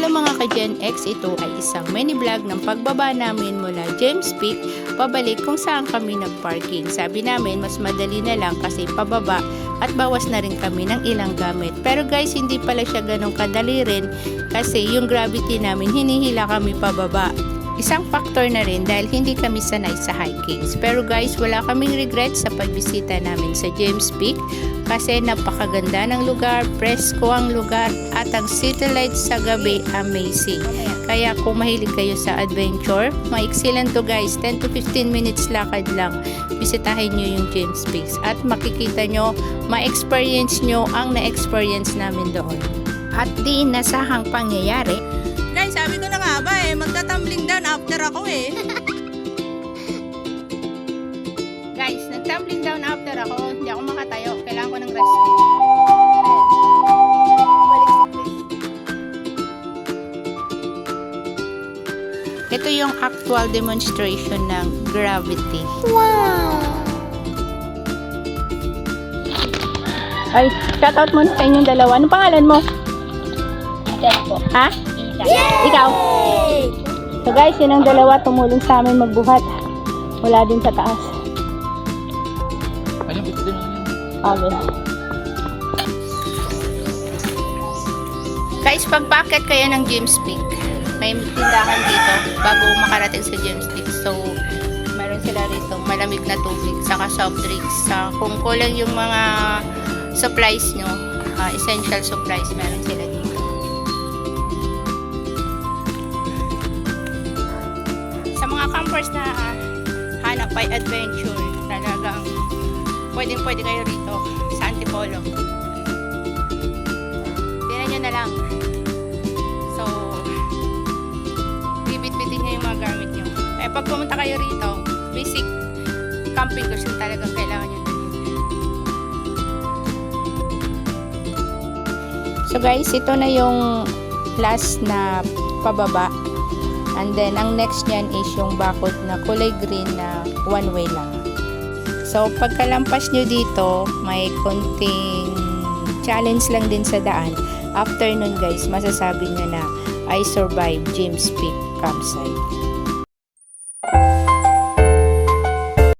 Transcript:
Hello mga ka-Gen X, ito ay isang mini vlog ng pagbaba namin mula James Peak pabalik kung saan kami nag-parking. Sabi namin mas madali na lang kasi pababa at bawas na rin kami ng ilang gamit. Pero guys, hindi pala siya ganun kadali rin kasi yung gravity namin hinihila kami pababa. Isang factor na rin dahil hindi kami sanay sa hikings. Pero guys, wala kaming regret sa pagbisita namin sa James Peak kasi napakaganda ng lugar, presko ang lugar at ang city lights sa gabi amazing. Kaya kung mahilig kayo sa adventure, maiksi lang to guys, 10 to 15 minutes lakad lang. Bisitahin nyo yung James Peak at makikita nyo, ma-experience nyo ang na-experience namin doon. At di inasahang pangyayari, Guys, sabi ko na nga ba magta-tumbling down after ako guys, nag-tumbling down after ako, hindi ako makatayo, kailangan ko ng rescue. Ito yung actual demonstration ng gravity. Wow! Ay, shoutout muna sa inyong dalawa. Anong pangalan mo? Ito po. Ha? Yay! Ikaw? So guys, yun ang dalawa tumulong sa amin magbuhat. Mula din sa taas. Ayun, ito din naman yun. Okay. Guys, pag-packet kayo ng James Peak, may tindahan dito bago makarating sa James Peak. So, meron sila rito malamig na tubig, saka soft drinks. Kung kulang yung mga supplies nyo, essential supplies, meron sila dito. Sa mga campers na hanap ay adventure, talagang pwedeng-pwede kayo rito sa Antipolo. Tingnan nyo na lang. So, bibit-bitin nyo yung mga gamit nyo. Eh, pag pumunta kayo rito, basic camping tools yung talagang kailangan nyo din. So guys, ito na yung last na pababa. And then, ang next nyan is yung bakod na kulay green na one way lang. So, pagkalampas nyo dito, may konting challenge lang din sa daan. After nun guys, masasabi nyo na I survived James Peak campsite.